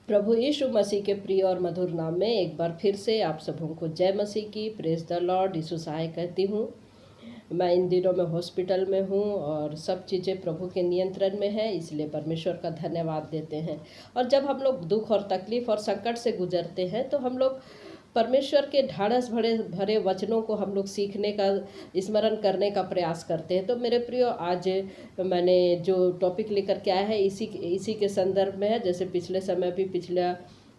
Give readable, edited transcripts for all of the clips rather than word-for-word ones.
प्रभु यीशु मसीह के प्रिय और मधुर नाम में एक बार फिर से आप सबों को जय मसीह की। प्रेज द लॉर्ड यीशु सहाय कहती हूँ। मैं इन दिनों में हॉस्पिटल में हूँ और सब चीज़ें प्रभु के नियंत्रण में है, इसलिए परमेश्वर का धन्यवाद देते हैं। और जब हम लोग दुख और तकलीफ और संकट से गुजरते हैं तो हम लोग परमेश्वर के ढाढ़स भरे भरे वचनों को हम लोग सीखने का, स्मरण करने का प्रयास करते हैं। तो मेरे प्रियो, आज मैंने जो टॉपिक लेकर के आया है इसी के संदर्भ में है। जैसे पिछले समय भी पिछला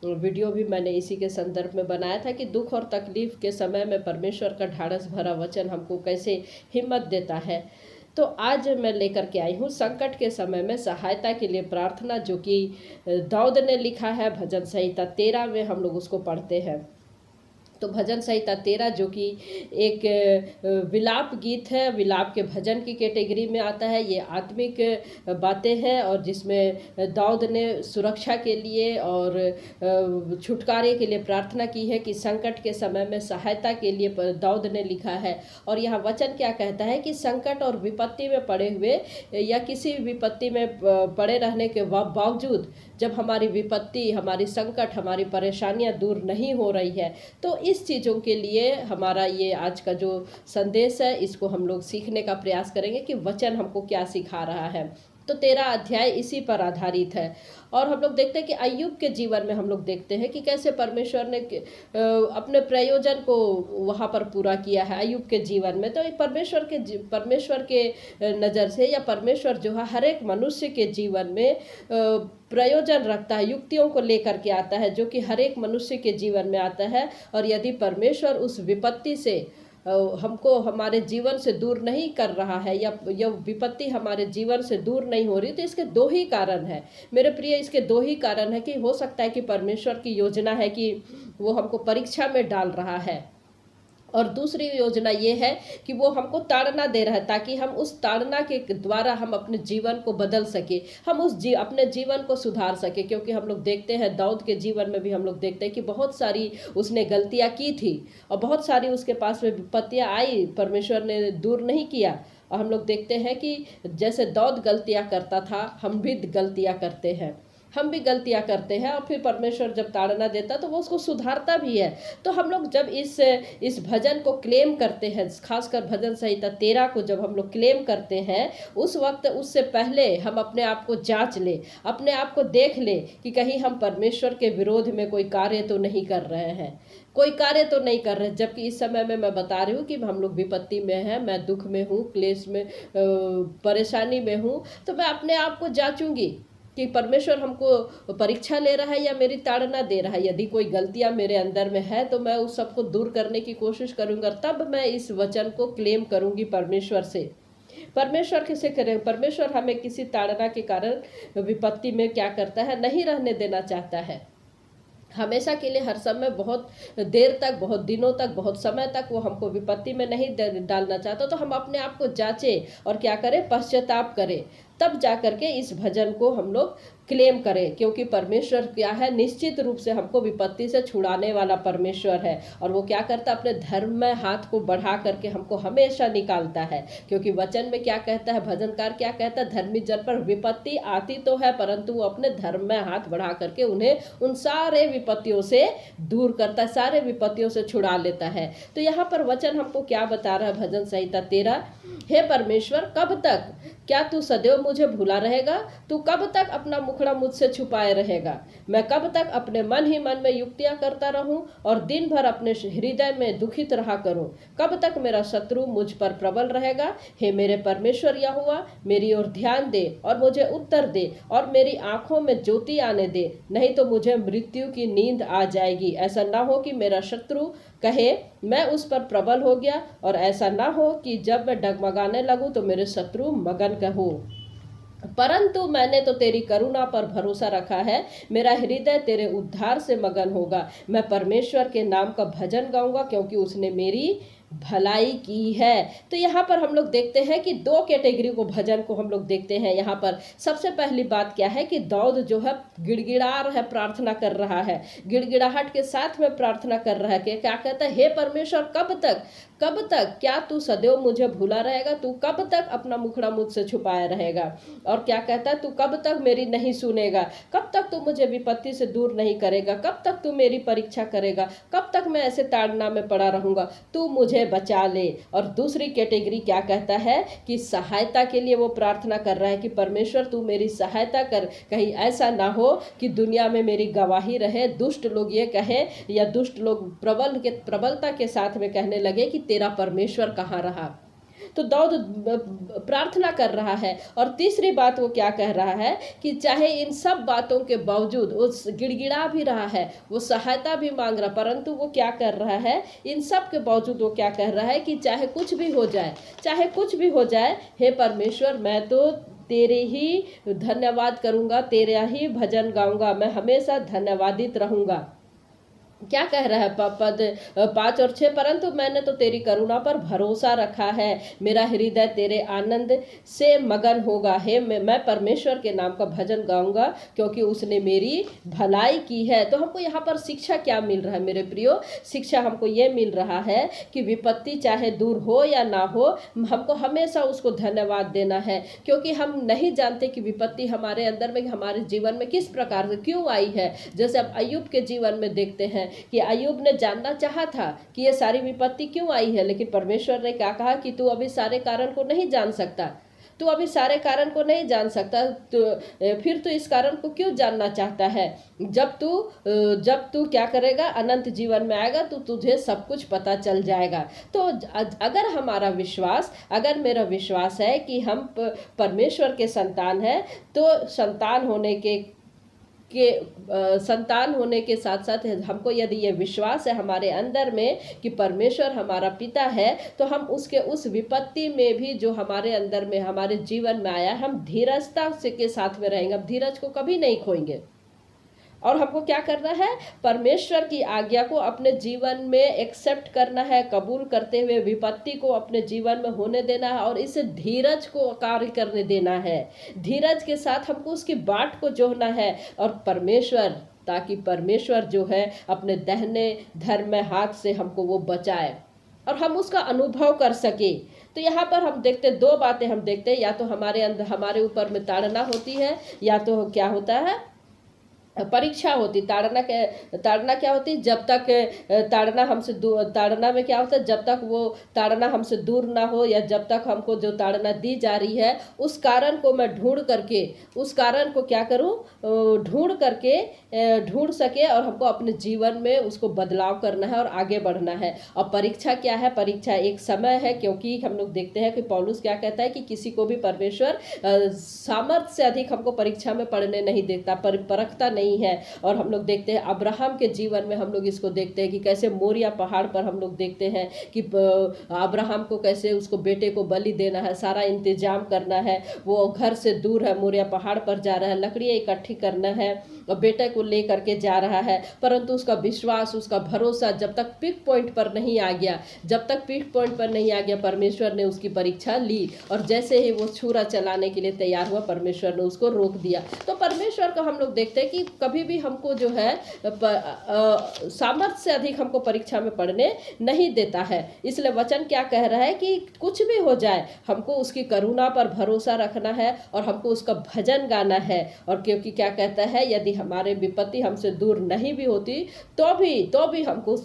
वीडियो भी मैंने इसी के संदर्भ में बनाया था कि दुख और तकलीफ के समय में परमेश्वर का ढाढ़स भरा वचन हमको कैसे हिम्मत देता है। तो आज मैं लेकर के आई हूँ संकट के समय में सहायता के लिए प्रार्थना, जो कि दाऊद ने लिखा है। भजन संहिता 13 में हम लोग उसको पढ़ते हैं। तो भजन संहिता 13 जो कि एक विलाप गीत है, विलाप के भजन की कैटेगरी में आता है। ये आत्मिक बातें हैं और जिसमें दाऊद ने सुरक्षा के लिए और छुटकारे के लिए प्रार्थना की है कि संकट के समय में सहायता के लिए दाऊद ने लिखा है। और यहाँ वचन क्या कहता है कि संकट और विपत्ति में पड़े हुए या किसी विपत्ति में पड़े रहने के बावजूद जब हमारी विपत्ति, हमारी संकट, हमारी परेशानियां दूर नहीं हो रही है, तो इस चीज़ों के लिए हमारा ये आज का जो संदेश है, इसको हम लोग सीखने का प्रयास करेंगे कि वचन हमको क्या सिखा रहा है। तो 13 अध्याय इसी पर आधारित है। और हम लोग देखते हैं कि अय्यूब के जीवन में हम लोग देखते हैं कि कैसे परमेश्वर ने अपने प्रयोजन को वहाँ पर पूरा किया है अय्यूब के जीवन में। तो परमेश्वर के नज़र से, या परमेश्वर जो है हर एक मनुष्य के जीवन में प्रयोजन रखता है, युक्तियों को लेकर के आता है, जो कि हर एक मनुष्य के जीवन में आता है। और यदि परमेश्वर उस विपत्ति से हमको हमारे जीवन से दूर नहीं कर रहा है, या विपत्ति हमारे जीवन से दूर नहीं हो रही, तो इसके दो ही कारण है मेरे प्रिय। इसके दो ही कारण है कि हो सकता है कि परमेश्वर की योजना है कि वो हमको परीक्षा में डाल रहा है, और दूसरी योजना ये है कि वो हमको ताड़ना दे रहा है ताकि हम उस ताड़ना के द्वारा हम अपने जीवन को बदल सके, हम अपने जीवन को सुधार सके। क्योंकि हम लोग देखते हैं दाऊद के जीवन में भी हम लोग देखते हैं कि बहुत सारी उसने गलतियां की थी और बहुत सारी उसके पास में विपत्तियां आई, परमेश्वर ने दूर नहीं किया। और हम लोग देखते हैं कि जैसे दाऊद गलतियां करता था, हम भी गलतियां करते हैं, हम भी गलतियां करते हैं, और फिर परमेश्वर जब ताड़ना देता तो वो उसको सुधारता भी है। तो हम लोग जब इस भजन को क्लेम करते हैं, खासकर भजन संहिता 13 को जब हम लोग क्लेम करते हैं, उस वक्त उससे पहले हम अपने आप को जांच ले, अपने आप को देख ले कि कहीं हम परमेश्वर के विरोध में कोई कार्य तो नहीं कर रहे हैं, कोई कार्य तो नहीं कर रहे। जबकि इस समय में मैं बता रही हूँ कि हम लोग विपत्ति में हैं, मैं दुख में हूँ, क्लेश में, परेशानी में हूँ, तो मैं अपने आप को जांचूंगी कि परमेश्वर हमको परीक्षा ले रहा है या मेरी ताड़ना दे रहा है। यदि कोई गलतियां मेरे अंदर में है तो मैं उस सबको दूर करने की कोशिश करूंगा, तब मैं इस वचन को क्लेम करूंगी परमेश्वर से। परमेश्वर किसे करें? परमेश्वर हमें किसी ताड़ना के कारण विपत्ति में क्या करता है, नहीं रहने देना चाहता है। हमेशा के लिए, हर समय, बहुत देर तक, बहुत दिनों तक, बहुत समय तक वो हमको विपत्ति में नहीं डालना चाहता। तो हम अपने आप को जांचें और क्या करें, पश्चाताप करें, तब जा करके इस भजन को हम लोग क्लेम करें। क्योंकि परमेश्वर क्या है, निश्चित रूप से हमको विपत्ति से छुड़ाने वाला परमेश्वर है। और वो क्या करता है, अपने धर्म में हाथ को बढ़ा करके हमको हमेशा निकालता है। क्योंकि वचन में क्या कहता है, भजनकार क्या कहता है, धर्मी जन पर विपत्ति आती तो है, परंतु वो अपने धर्म में हाथ बढ़ा करके उन्हें उन सारे विपत्तियों से दूर करता है, सारे विपत्तियों से छुड़ा लेता है। तो यहाँ पर वचन हमको क्या बता रहा है, भजन संहिता 13, हे परमेश्वर, कब तक, क्या तू सदैव मुझे भूला रहेगा? तू कब तक अपना मुखड़ा मुझसे छुपाए रहेगा? मैं कब तक अपने मन ही मन में युक्तियां करता रहूं और दिन भर अपने हृदय में दुखित रहा करूं? कब तक मेरा शत्रु मुझ पर प्रबल रहेगा? हे मेरे परमेश्वर यहोवा, मेरी ओर ध्यान दे और मुझे उत्तर दे और मेरी आंखों में ज्योति आने दे, नहीं तो मुझे मृत्यु की नींद आ जाएगी। ऐसा ना हो कि मेरा शत्रु कहे मैं उस पर प्रबल हो गया, और ऐसा ना हो कि जब मैं डगमगाने लगूं तो मेरे शत्रु मगन कहो। परंतु मैंने तो तेरी करुणा पर भरोसा रखा है, मेरा हृदय तेरे उद्धार से मगन होगा। मैं परमेश्वर के नाम का भजन गाऊंगा, क्योंकि उसने मेरी भलाई की है। तो यहाँ पर हम लोग देखते हैं कि दो कैटेगरी को भजन को हम लोग देखते हैं। यहाँ पर सबसे पहली बात क्या है कि दाऊद जो है गिड़गिड़ा रहा है, प्रार्थना कर रहा है, गिड़गिड़ाहट के साथ में प्रार्थना कर रहा है कि क्या कहता है, हे परमेश्वर, कब तक, कब तक? क्या तू सदैव मुझे भूला रहेगा? तू कब तक अपना मुखड़ा मुझसे छुपाया रहेगा? और क्या कहता है, तू कब तक मेरी नहीं सुनेगा? कब तक तू मुझे विपत्ति से दूर नहीं करेगा? कब तक तू मेरी परीक्षा करेगा? कब तक मैं ऐसे ताड़ना में पड़ा रहूंगा? तू मुझे बचा ले। और दूसरी कैटेगरी क्या कहता है कि सहायता के लिए वो प्रार्थना कर रहा है कि परमेश्वर तू मेरी सहायता कर, कहीं ऐसा ना हो कि दुनिया में मेरी गवाही रहे, दुष्ट लोग ये कहें या दुष्ट लोग प्रबलता के साथ में कहने लगे कि तेरा परमेश्वर कहाँ रहा। तो दाऊद प्रार्थना कर रहा है। और तीसरी बात वो क्या कह रहा है कि चाहे इन सब बातों के बावजूद वो गिड़गिड़ा भी रहा है, वो सहायता भी मांग रहा, परंतु वो क्या कर रहा है, इन सब के बावजूद वो क्या कह रहा है कि चाहे कुछ भी हो जाए, चाहे कुछ भी हो जाए, हे परमेश्वर मैं तो तेरे ही धन्यवाद करूँगा, तेरा ही भजन गाऊंगा, मैं हमेशा धन्यवादित रहूँगा। क्या कह रहा है पद 5 और 6, परंतु मैंने तो तेरी करुणा पर भरोसा रखा है, मेरा हृदय तेरे आनंद से मगन होगा। हे मैं परमेश्वर के नाम का भजन गाऊंगा क्योंकि उसने मेरी भलाई की है। तो हमको यहाँ पर शिक्षा क्या मिल रहा है मेरे प्रियो? शिक्षा हमको ये मिल रहा है कि विपत्ति चाहे दूर हो या ना हो, हमको हमेशा उसको धन्यवाद देना है, क्योंकि हम नहीं जानते कि विपत्ति हमारे अंदर में, हमारे जीवन में किस प्रकार से क्यों आई है। जैसे अब अय्यूब के जीवन में देखते हैं कि अय्यूब ने जानना चाहा था कि ये सारी विपत्ति क्यों आई है, लेकिन परमेश्वर ने क्या कहा कि तू अभी सारे कारण को नहीं जान सकता, तू अभी सारे कारण को नहीं जान सकता, तो फिर तू इस कारण को क्यों जानना चाहता है? जब तू क्या करेगा, अनंत जीवन में आएगा तो तुझे सब कुछ पता चल जाएगा। तो अगर हमारा विश्वास, अगर मेरा विश्वास है कि हम परमेश्वर के संतान हैं, तो संतान होने के साथ साथ हमको यदि ये विश्वास है हमारे अंदर में कि परमेश्वर हमारा पिता है, तो हम उसके उस विपत्ति में भी जो हमारे अंदर में, हमारे जीवन में आया, हम धीरजता से के साथ में रहेंगे, हम धीरज को कभी नहीं खोएंगे। और हमको क्या करना है, परमेश्वर की आज्ञा को अपने जीवन में एक्सेप्ट करना है, कबूल करते हुए विपत्ति को अपने जीवन में होने देना है और इसे धीरज को कार्य करने देना है। धीरज के साथ हमको उसकी बाट को जोड़ना है और ताकि परमेश्वर जो है अपने दाहिने धर्म में हाथ से हमको वो बचाए और हम उसका अनुभव कर सके। तो यहाँ पर हम देखते 2 बातें हम देखते हैं, या तो हमारे अंदर, हमारे ऊपर में ताड़ना होती है, या तो क्या होता है, परीक्षा होती। ताड़ना क्या होती? जब तक ताड़ना में क्या होता है, जब तक वो ताड़ना हमसे दूर ना हो, या जब तक हमको जो ताड़ना दी जा रही है उस कारण को मैं ढूंढ करके, उस कारण को क्या करूं, ढूंढ सके और हमको अपने जीवन में उसको बदलाव करना है और आगे बढ़ना है। और परीक्षा क्या है? परीक्षा एक समय है, क्योंकि हम लोग देखते हैं कि पौलुस क्या कहता है कि किसी को भी परमेश्वर सामर्थ्य से अधिक हमको परीक्षा में पढ़ने नहीं देता, परखता नहीं है। और हम लोग देखते हैं अब्राहम के जीवन में, हम लोग इसको देखते हैं कि कैसे मोरिया पहाड़ पर हम लोग देखते हैं कि अब्राहम को कैसे उसको बेटे को बलि देना है, सारा इंतजाम करना है, वो घर से दूर है, मोरिया पहाड़ पर जा रहा है, लकड़ियाँ इकट्ठी करना है और बेटे को ले करके जा रहा है। परंतु उसका विश्वास, उसका भरोसा जब तक पीक पॉइंट पर नहीं आ गया, परमेश्वर ने उसकी परीक्षा ली और जैसे ही वो छुरा चलाने के लिए तैयार हुआ, परमेश्वर ने उसको रोक दिया। तो परमेश्वर को हम लोग देखते हैं कि कभी भी हमको जो है सामर्थ्य से अधिक हमको परीक्षा में पढ़ने नहीं देता है। इसलिए वचन क्या कह रहा है कि कुछ भी हो जाए हमको उसकी करुणा पर भरोसा रखना है और हमको उसका भजन गाना है। और क्योंकि क्या कहता है, यदि हमारे विपत्ति हमसे दूर नहीं भी होती तो भी हमको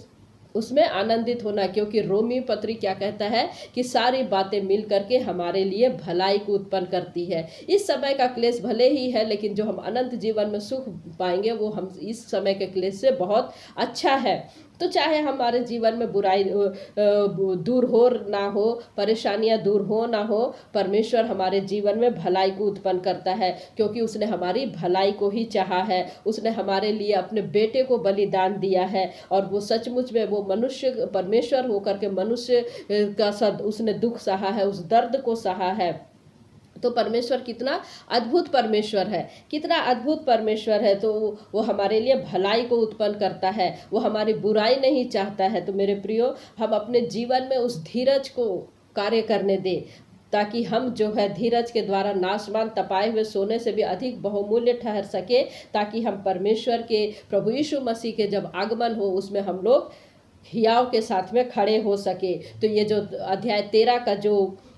उसमें आनंदित होना, क्योंकि रोमी पत्री क्या कहता है कि सारी बातें मिल करके हमारे लिए भलाई को उत्पन्न करती है। इस समय का क्लेश भले ही है, लेकिन जो हम अनंत जीवन में सुख पाएंगे वो हम इस समय के क्लेश से बहुत अच्छा है। तो चाहे हमारे जीवन में बुराई दूर हो ना हो, परेशानियां दूर हो ना हो, परमेश्वर हमारे जीवन में भलाई को उत्पन्न करता है, क्योंकि उसने हमारी भलाई को ही चाहा है। उसने हमारे लिए अपने बेटे को बलिदान दिया है और वो सचमुच में वो मनुष्य, परमेश्वर होकर के मनुष्य का उसने दुख सहा है, उस दर्द को सहा है। तो परमेश्वर कितना अद्भुत परमेश्वर है, कितना अद्भुत परमेश्वर है। तो वो हमारे लिए भलाई को उत्पन्न करता है, वो हमारी बुराई नहीं चाहता है। तो मेरे प्रियो, हम अपने जीवन में उस धीरज को कार्य करने दें, ताकि हम जो है धीरज के द्वारा नाशवान तपाए हुए सोने से भी अधिक बहुमूल्य ठहर सके, ताकि हम परमेश्वर के, प्रभु यीशु मसीह के जब आगमन हो उसमें हम लोग हियाव के साथ में खड़े हो सके। तो ये जो अध्याय 13 का जो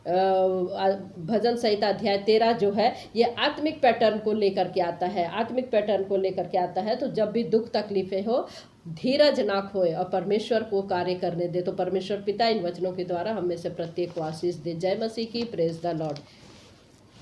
भजन संहिता अध्याय 13 जो है ये आत्मिक पैटर्न को लेकर के आता है, आत्मिक पैटर्न को लेकर के आता है। तो जब भी दुख तकलीफें हो, धीरज ना खोए और परमेश्वर को कार्य करने दे। तो परमेश्वर पिता इन वचनों के द्वारा हम में से प्रत्येक को आशीष दे। जय मसीह की। Praise the Lord.